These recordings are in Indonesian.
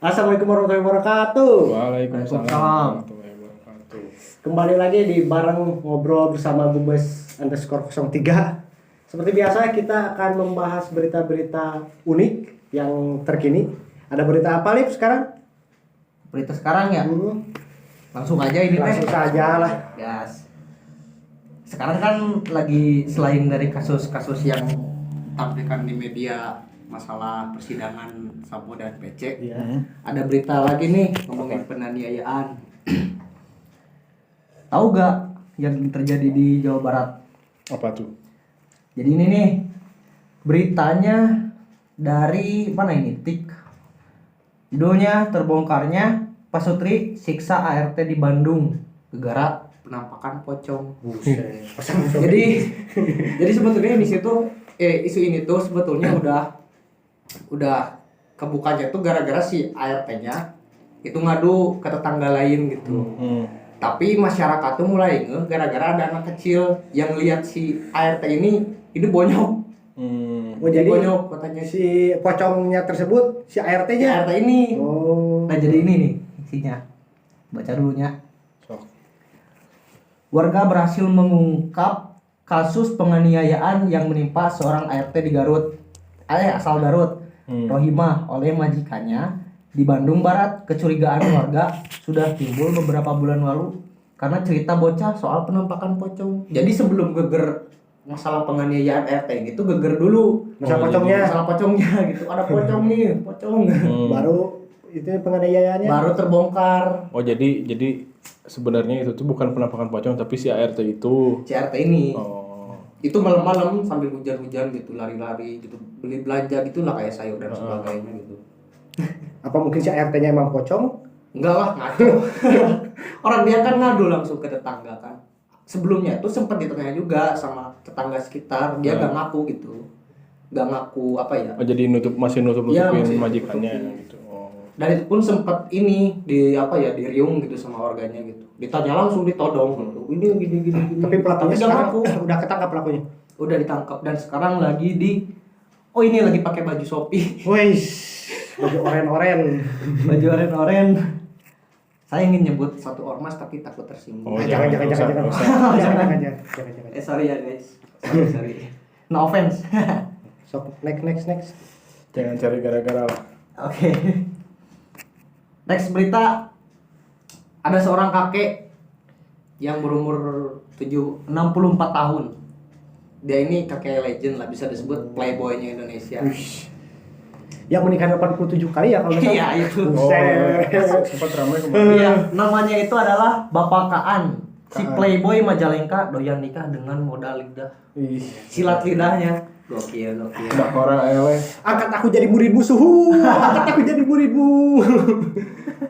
Assalamualaikum warahmatullahi wabarakatuh. Waalaikumsalam warahmatullahi wabarakatuh. Kembali lagi di bareng ngobrol bersama Bubes_03. Seperti biasa kita akan membahas berita-berita unik yang terkini. Ada berita apa Lip sekarang? Berita sekarang ya? Langsung aja ini Langsung saja lah. Gas. Sekarang kan lagi selain dari kasus-kasus yang tampilkan di media masalah persidangan Sambo dan PC, ada berita lagi nih ngomongin penganiayaan. Tahu gak yang terjadi di Jawa Barat? Apa tuh? Jadi ini nih beritanya dari mana ini? Tik. Judulnya terbongkarnya Pasutri siksa ART di Bandung gara penampakan pocong. Jadi sebetulnya di situ isu ini tuh sebetulnya udah kebukanya tuh gara-gara si ART-nya itu ngadu ke tetangga lain gitu. Tapi masyarakat tuh mulai ngeh gara-gara ada anak kecil yang lihat si ART ini bonyok. Oh jadi bonyok katanya si pocongnya tersebut si ART-nya. ART ini. Oh. Nah jadi ini nih isinya. Baca dulunya. Sok. Warga berhasil mengungkap kasus penganiayaan yang menimpa seorang ART di Garut. Asal Garut. Rohimah oleh majikannya di Bandung Barat. Kecurigaan warga sudah timbul beberapa bulan lalu karena cerita bocah soal penampakan pocong. Jadi sebelum geger masalah penganiayaan RT ini tuh geger dulu Masalah pocongnya gitu. Ada pocong nih, pocong. Baru itu penganiayaannya Baru terbongkar. Oh jadi sebenarnya itu tuh bukan penampakan pocong tapi si ART itu. Si RT ini. Oh. Itu malam-malam sambil hujan-hujan gitu, lari-lari gitu, beli belanja gitu lah kayak sayur dan sebagainya gitu. apa mungkin si ART-nya emang pocong? Enggak lah, ngaco. Orang dia kan ngadu langsung ke tetangga kan. Sebelumnya itu sempat ditanya juga sama tetangga sekitar, dia gak ngaku gitu. Gak ngaku apa ya? Oh jadi masih nutupin Iya, masih majikannya nutupin. gitu. Oh. Dan itu pun sempat diriung gitu sama warganya gitu. Ditanya langsung ditodong gitu. Ini gini. Tapi pelakunya gak sekarang ngaku. udah ketangkap pelakunya. Udah ditangkap dan sekarang lagi ini lagi pakai baju Shopee. Wih, baju oren-oren. Baju oren-oren. Saya ingin nyebut satu ormas tapi takut tersinggung. Oh, Jangan. usah. Jangan. Sorry ya guys. Sorry. No offense. Sok next. Jangan cari gara-gara lah. Oke. Next berita. Ada seorang kakek yang berumur 64 tahun. Dia ini kakek legend lah, bisa disebut playboy-nya Indonesia. Yang menikah 87 kali ya kalau Iya itu. Sempat ramai kemarin. Iya, namanya itu adalah Bapak Kaan. Si playboy Majalengka doyan nikah dengan modal lidah. Silat lidahnya. Gokil. Udah orang eleh. Angkat aku jadi muridmu suhu. Angkat aku jadi muridmu.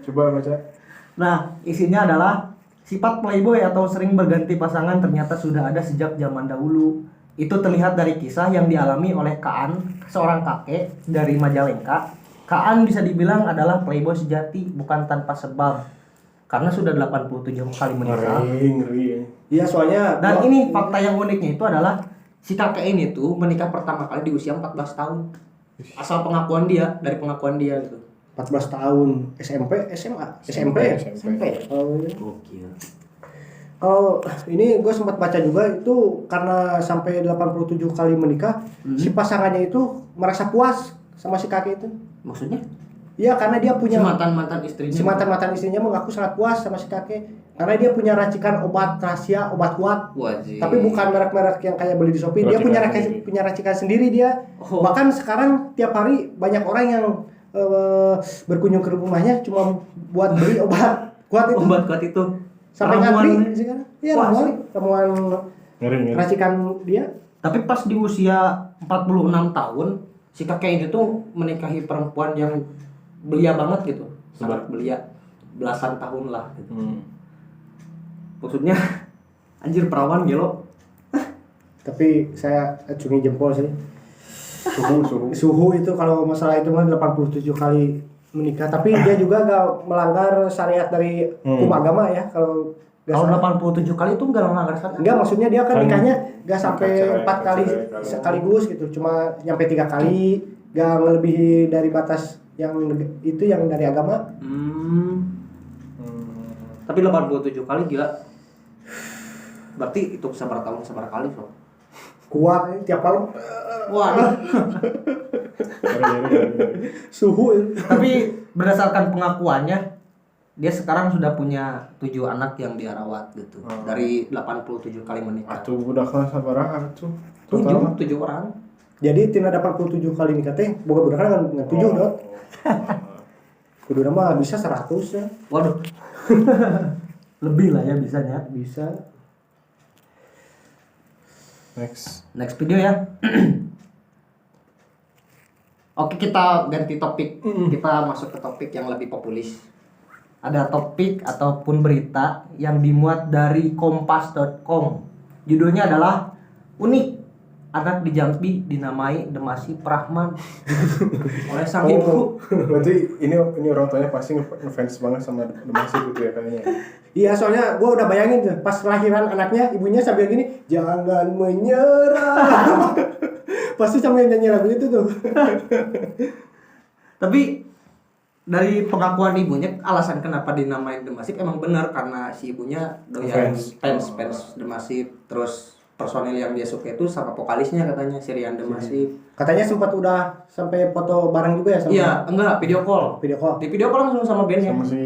Coba baca. Nah, isinya adalah sifat playboy atau sering berganti pasangan ternyata sudah ada sejak zaman dahulu. Itu terlihat dari kisah yang dialami oleh Kaan, seorang kakek dari Majalengka. Kaan bisa dibilang adalah playboy sejati, bukan tanpa sebab. Karena sudah 87 kali menikah. Ngeri. Iya soalnya. Dan ini fakta yang uniknya itu adalah si kakek ini tuh menikah pertama kali di usia 14 tahun. Asal dari pengakuan dia gitu. 14 tahun SMP, SMA, SMP ya? SMP. Oh, iya. Gokil. Kalau ini gue sempat baca juga itu karena sampai 87 kali menikah, si pasangannya itu merasa puas sama si kakek itu. Maksudnya? Iya, karena dia punya mantan istrinya. si mantan istrinya mengaku sangat puas sama si kakek karena dia punya racikan obat rahasia, obat kuat. Wajib. Tapi bukan merek-merek yang kayak beli di Shopee, dia punya racikan sendiri dia. Oh. Bahkan sekarang tiap hari banyak orang yang berkunjung ke rumahnya cuma buat beli obat kuat itu. Obat kuat itu. Sampai ngantri sekarang. Iya, ramuan Ngeri. racikan dia. Tapi pas di usia 46 tahun, si kakek ini tuh menikahi perempuan yang belia banget gitu. Sangat belia. Belasan tahun lah gitu. Maksudnya anjir perawan gelo. Tapi saya acungi jempol sih. Suhu. Suhu itu kalau masalah itu mah 87 kali menikah, tapi dia juga gak melanggar syariat dari hukum agama ya. Kalau Kalau 87 kali itu enggak melanggar syariat. enggak, maksudnya dia kan nikahnya gak sampai cerai, 4 kali cerai, sekaligus gitu, cuma nyampe 3 kali, gak melebihi dari batas yang itu yang dari agama. Tapi 87 kali gila. Berarti itu sabar tahun sabar kali so. Kuat tiap malam. Wah. Suhu. Tapi berdasarkan pengakuannya dia sekarang sudah punya 7 anak yang dia rawat gitu. Dari 87 kali menikah. Atuh udah kelas sabaraha atuh. 7 orang. Jadi tina 87 kali nikah teh boga budak kan ngan 7 dot. Kudu mah bisa 100 ya. Waduh. Lebih lah ya bisanya. Bisa. Next video ya. Oke, kita ganti topik. Kita masuk ke topik yang lebih populis. Ada topik ataupun berita yang dimuat dari kompas.com. Judulnya adalah unik. Anak di Jambi dinamai Demasif Rahman oleh sang ibu. Berarti ini orang tuanya pasti ngefans banget sama Demasif gitu ya kayaknya. Iya, soalnya gua udah bayangin tuh pas lahiran anaknya ibunya sambil gini, jangan menyerah. Pasti sambil nyanyi lagu itu tuh. Tapi dari pengakuan ibunya alasan kenapa dinamain Demasif emang benar karena si ibunya doyan fans Demasif, terus personil yang dia suka itu sama vokalisnya katanya Sirian Demasif. Katanya sempat udah sampai foto bareng juga ya sama. Iya, enggak video call. Di video call langsung sama bandnya. Sama si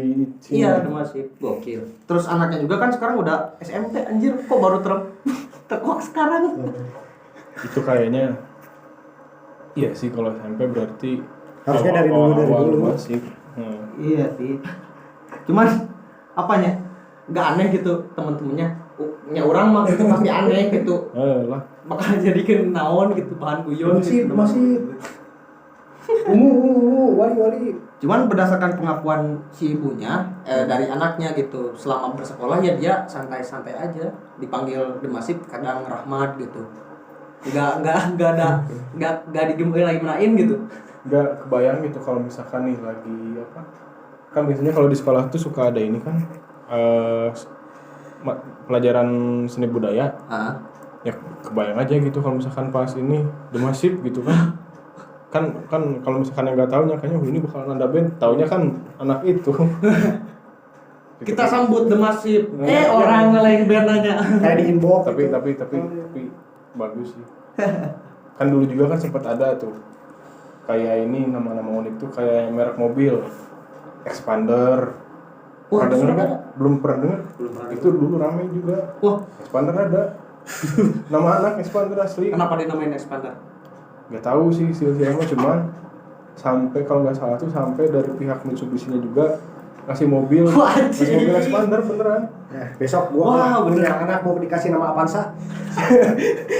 Iya, Demasif. Gokil. Terus anaknya juga kan sekarang udah SMP anjir, kok baru terkuak sekarang. itu kayaknya iya sih kalau SMP berarti Harusnya dari dulu. Demasif. Iya sih. Cuman apanya? Enggak aneh gitu teman-temannya. Nya orang mah itu pasti aneh gitu. Lah. Bakal jadikan naon gitu bahan guyon gitu. Masih. Wali. Cuman berdasarkan pengakuan si ibunya dari anaknya gitu, selama bersekolah ya dia santai-santai aja, dipanggil Demasif kadang Rahmat gitu. Enggak digembelain gitu. Nggak kebayang gitu kalau misalkan nih lagi apa kan biasanya kalau di sekolah tuh suka ada ini kan pelajaran seni budaya. Ya kebayang aja gitu kalau misalkan pas ini Demasif gitu kan kalau misalkan yang nggak tahu nyakanya ini bakal ada band taunya kan anak itu. Gitu Kita kan. sambut Demasif. Orang lain band nanya. Kayak di inbox. tapi bagus sih. Kan dulu juga kan sempat ada tuh kayak ini nama-nama unik tuh kayak merek mobil Expander. Wah, Pernah denger kan? Belum pernah denger? Belum pernah Itu dulu rame juga. Wah, Expander ada. Nama anak Expander asli. kenapa dinamain Expander? Gak tahu sih silsilahnya cuman sampai kalau nggak salah tuh sampai dari pihak Mitsubishi-nya juga ngasih mobil. Ngasih mobil Expander beneran. Besok gua punya anak mau dikasih nama Avanza.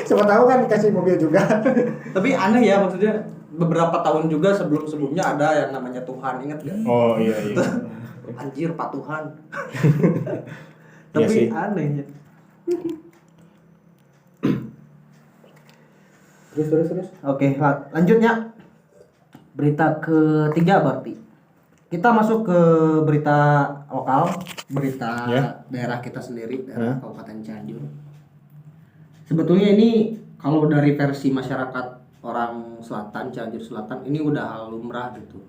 Siapa tahu kan dikasih mobil juga. Tapi aneh ya, maksudnya beberapa tahun juga sebelum-sebelumnya ada yang namanya Tuhan, ingat gak? Oh iya. Anjir, Pak Tuhan. Iya Tapi sih. aneh ya. Terus. Oke, lanjutnya. Berita ketiga berarti. Kita masuk ke berita lokal, berita daerah kita sendiri, daerah Kabupaten Cianjur. Sebetulnya ini kalau dari versi masyarakat orang selatan, Cianjur Selatan, ini udah hal lumrah gitu.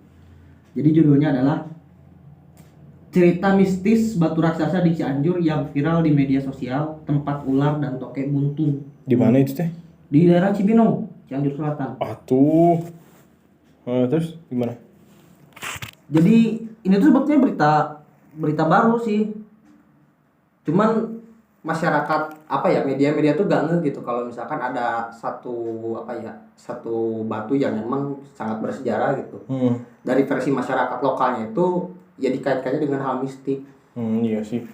Jadi judulnya adalah cerita mistis batu raksasa di Cianjur yang viral di media sosial, tempat ular dan tokek buntung. Di mana itu teh? Di daerah Cibinong, Cianjur Selatan. Atuh. Terus gimana? Jadi ini tuh sebetulnya berita baru sih. Cuman masyarakat media tuh gak ngeh gitu kalau misalkan ada satu batu yang memang sangat bersejarah gitu. Dari versi masyarakat lokalnya itu ya dikaitkannya dengan hal mistik. Iya sih.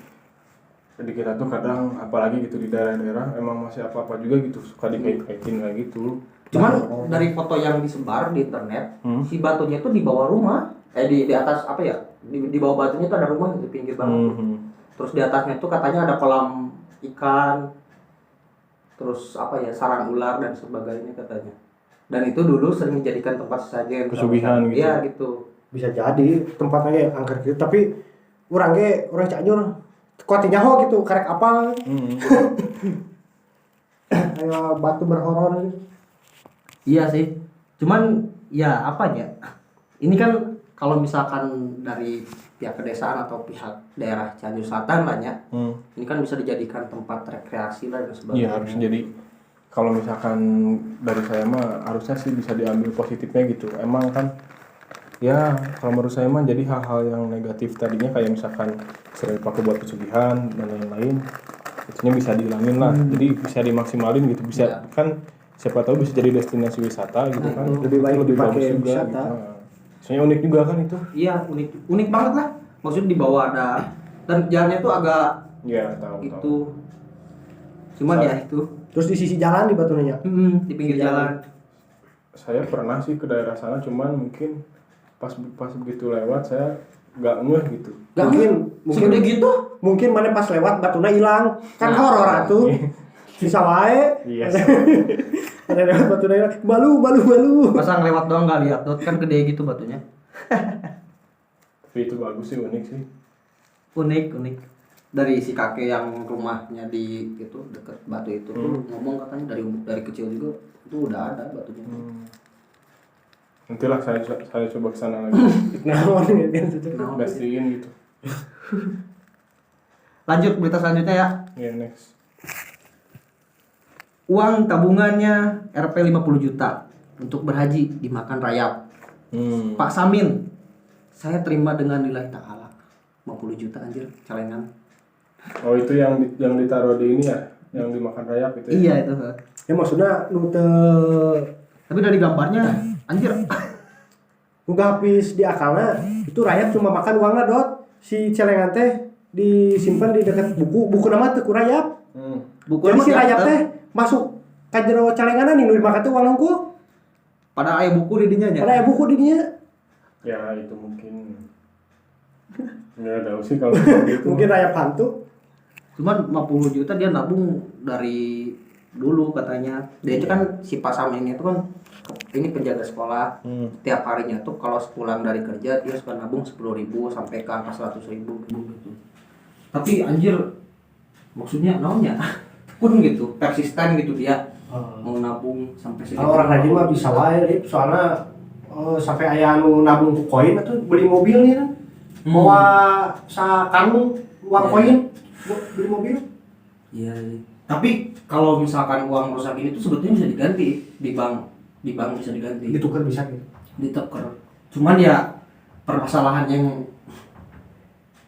Jadi kita tuh kadang apalagi gitu di daerah-daerah emang masih apa-apa juga gitu suka dikait-kaitin kayak gitu. Cuman dari foto yang disebar di internet, si batunya tuh di bawah rumah, di atas di bawah batunya tuh ada rumah gitu pinggir banget. Terus di atasnya tuh katanya ada kolam ikan, terus sarang ular dan sebagainya katanya. Dan itu dulu sering dijadikan tempat sesajen pesugihan gitu. Iya gitu. Bisa jadi tempatnya angker gitu, tapi orang Cianjur kuatinya gitu karek apa. Kayak batu berhoror gitu. Iya sih. Cuman ya ini kan kalau misalkan dari pihak pedesaan atau pihak daerah Cianjur Selatan lah ya, ini kan bisa dijadikan tempat rekreasi lah dan sebagainya. Iya harus jadi, kalau misalkan dari saya mah harusnya sih bisa diambil positifnya gitu. Emang kan ya kalau menurut saya mah jadi hal-hal yang negatif tadinya kayak misalkan sering pakai buat pesugihan dan lain-lain, itu bisa dihilangin lah. Jadi bisa dimaksimalin gitu, bisa kan siapa tahu bisa jadi destinasi wisata gitu kan. Lebih baik dipakai bagus juga wisata. gitu. Soalnya unik juga kan itu. Iya, unik banget lah. Maksudnya di bawah ada, dan jalannya tuh agak Iya tahu. itu. Cuman ya itu. Terus di sisi jalan di Batunanya. Di pinggir jalan. Saya pernah sih ke daerah sana, cuman mungkin pas begitu lewat saya nggak ngeh gitu. Mungkin gitu. Mungkin mana pas lewat Batuna hilang. Kan Nah, horor atuh. Bisa wae. Iya. Ada lewat Batuna hilang. Balu. Masa ngelewat doang nggak lihat, kan gede gitu batunya. Tapi itu bagus sih, unik sih. Unik. Dari si kakek yang rumahnya di itu deket batu itu tuh ngomong katanya dari kecil juga itu udah ada batunya. Nantilah saya coba ke sana lagi. Pastiin gitu. Lanjut berita selanjutnya ya. Ya next. Uang tabungannya Rp 50 juta untuk berhaji dimakan rayap. Pak Samin, saya terima dengan nilai ta'ala 50 juta anjir celengan. Oh itu yang ditaruh di ini ya, yang dimakan rayap itu ya? Iya itu. Ya maksudnya Tapi dari gambarnya anjir. Nggak habis di akalnya itu rakyat cuma makan uangnya dot si celengan teh disimpan di dekat buku nama teh ku rayap. Jadi si rayap teh masuk ka jero celenganan nih nu dimakan teh uang hungkul. Pada aya buku di dinya nya. Ada buku di dinya. Ya itu mungkin nggak tahu sih kalau gitu. Mungkin rayap hantu. Cuman 50 juta dia nabung dari dulu katanya. Dia itu kan si Pak Samin itu kan ini penjaga sekolah. Tiap harinya tuh kalau pulang dari kerja dia suka nabung 10.000 sampai ke angka 100.000 gitu. Tapi anjir maksudnya naonnya? Pun gitu, persisten gitu dia mau nabung sampai segitu. Kalau orang rajin mah bisa wae, soalnya sampai aya anu nabung koin atau beli mobil nih kan. Bawa sakarung uang koin beli mobil. Iya. Tapi kalau misalkan uang rusak ini tuh sebetulnya bisa diganti di bank bisa diganti. Ditukar bisa gitu. Ditukar. Cuman ya permasalahan yang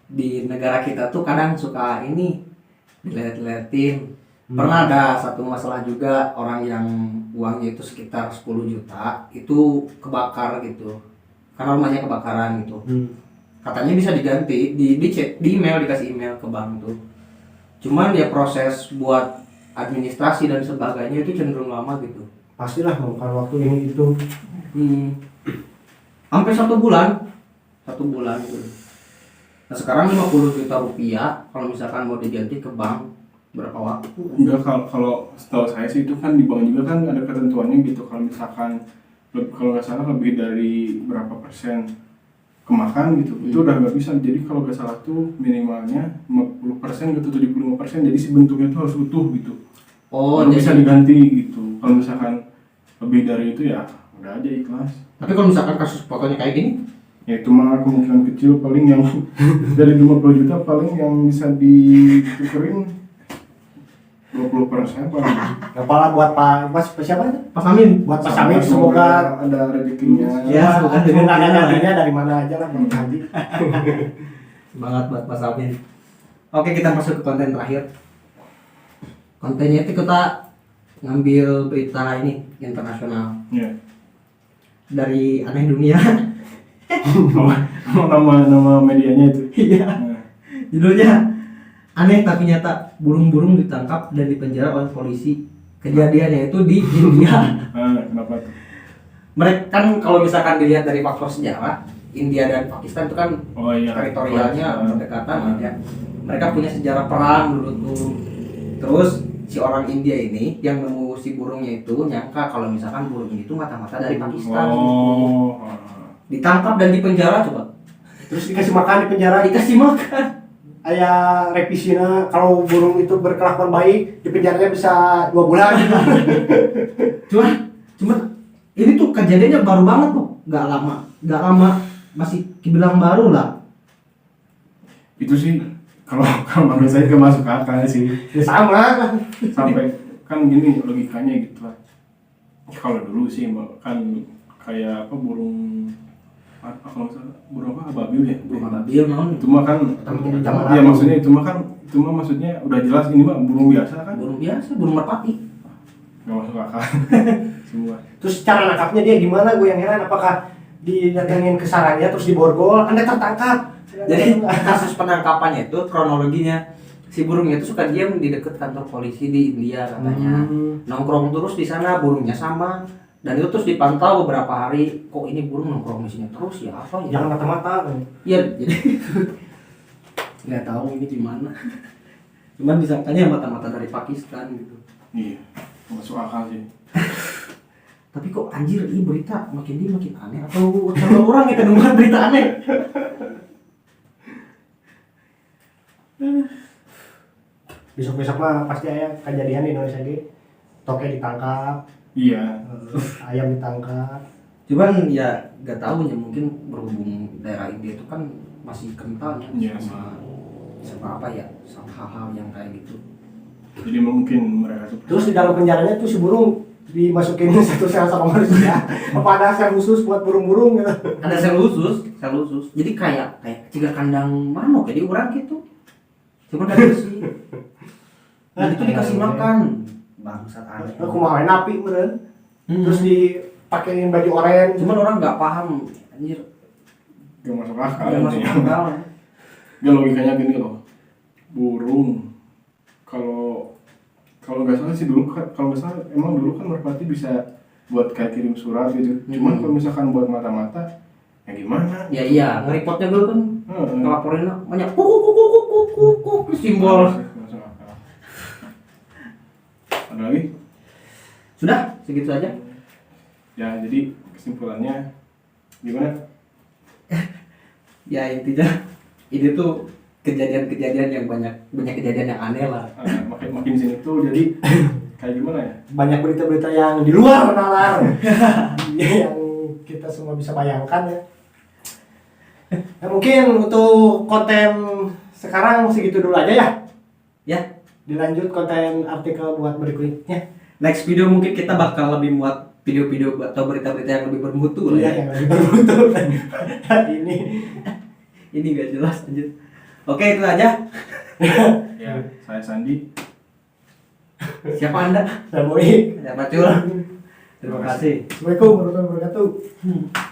di negara kita tuh kadang suka ini dilet-letin. Pernah ada satu masalah juga, orang yang uangnya itu sekitar 10 juta itu kebakar gitu. Karena rumahnya kebakaran gitu. Katanya bisa diganti, di email, dikasih email ke bank tuh. Cuman ya proses buat administrasi dan sebagainya itu cenderung lama gitu. Pastilah memakan waktu ini itu. Hampir 1 bulan gitu. Nah sekarang 50 juta rupiah kalau misalkan mau diganti ke bank berapa waktu? Enggak, kalau setahu saya sih itu kan di bank juga kan ada ketentuannya gitu. Kalau misalkan kalau nggak salah lebih dari berapa persen kemakan gitu, itu udah nggak bisa. Jadi kalau nggak salah tuh minimalnya 50% gitu, 75%. Jadi si bentuknya tuh harus utuh gitu. Oh, jadi bisa diganti gitu. Kalau misalkan lebih dari itu ya udah aja ikhlas. Tapi kalau misalkan kasus fotonya kayak gini, ya itu mah kemungkinan kecil, paling yang dari 50 juta paling yang bisa ditukerin 20% paling. Kepala buat Pak siapa itu? Pak Samin. Buat Pak Samin semoga ada rezekinya. Ya, semoga ada gantinya dari mana aja lah Bang Haji. Semangat buat Pak Samin. Oke, kita masuk ke konten terakhir. Kontennya itu kita ngambil berita ini internasional. Iya. Dari Aneh Dunia. nama medianya itu. Iya. Judulnya Aneh tapi nyata, burung-burung ditangkap dan dipenjara oleh polisi. Kejadiannya itu di India. Kenapa tuh? Mereka kan kalau misalkan dilihat dari faktor sejarah, India dan Pakistan itu kan teritorialnya berdekatan ya. Mereka punya sejarah perang dulu tuh. Terus si orang India ini yang nemu si burungnya itu nyangka kalau misalkan burung ini tuh mata-mata dari Pakistan. Ditangkap dan dipenjara coba. Terus dikasih makan di penjara. Dikasih makan. Aya revisinya kalau burung itu berkelakuan baik di penjaranya bisa 2 bulan gitu. Cuma ini tuh kejadiannya baru banget tuh, nggak lama masih dibilang baru lah. Itu sih kalau menurut saya gak masuk akal sih. Ya sama. Sampai kan gini logikanya gitu lah. Kalau dulu sih kan kayak apa burung kalau misalnya burung apa ababil ya? Burung ababil naon? Itu mah kan ya maksudnya itu mah maksudnya udah jelas ini mah burung biasa kan? Burung biasa, burung merpati. Gak masuk akal. Semua. Terus cara nangkapnya dia gimana? Gue yang heran, apakah didatengin ke sarangnya terus diborgol, Anda tertangkap. Jadi kasus penangkapannya itu kronologinya si burungnya itu suka diam di dekat kantor polisi di India katanya. Nongkrong terus di sana, burungnya sama. Dan itu terus dipantau beberapa hari, kok ini burung nongkrong di sini terus ya apa ya? Jangan mata-mata. Iya, jadi nggak tahu ini gimana. Cuman disangkanya mata-mata dari Pakistan gitu. Iya, masuk akal sih. Tapi kok anjir, ini berita makin dia makin aneh atau sama orang yang kedengeran berita aneh? Besok-besok mah pasti aya kejadian di Indonesia ge. Toke ditangkap, Iya. ayam ditangkap. Cuman ya nggak tahu ya, mungkin berhubung daerah India itu kan masih kental ya Iya, sama apa ya, sama hal-hal yang kayak gitu. Jadi mungkin mereka tuh Terus di dalam penjaranya tuh si burung dimasukin satu sel sama manusia. Apa ada sel khusus buat burung-burung gitu? Ada sel khusus. Jadi kayak jika kandang manuk jadi orang gitu. Cuman kan sih. Dan itu dikasih makan. Bangsat aneh. Aku mau main api meren. Terus dipakein baju oranye. Cuman orang nggak paham anjir. gak masuk akal. Nggak masuk akal. Gak logikanya gini loh. Burung kalau nggak salah sih dulu kalau nggak salah emang dulu kan merpati bisa buat kayak kirim surat gitu. Cuman kalau misalkan buat mata-mata ya gimana? Ya iya, nge-reportnya dulu kan ngelaporin banyak kuk simbol. Masuk akal. Ada lagi? Sudah, segitu aja. Ya jadi kesimpulannya gimana? Ya intinya ini tuh kejadian-kejadian yang banyak kejadian yang aneh lah. Makin sini tuh jadi kayak gimana ya? Banyak berita-berita yang di luar nalar. Yang kita semua bisa bayangkan ya. Ya mungkin untuk konten sekarang segitu dulu aja ya. Ya, Dilanjut konten artikel buat berikutnya. next video mungkin kita bakal lebih muat video-video atau berita-berita yang lebih bermutu lah Iya, ya. yang lebih bermutu. Ini gak jelas anjir. Oke, itu aja. Ya, saya Sandi. Siapa Anda? Saya Boy. Saya Pacul. Terima kasih. Assalamualaikum warahmatullahi wabarakatuh.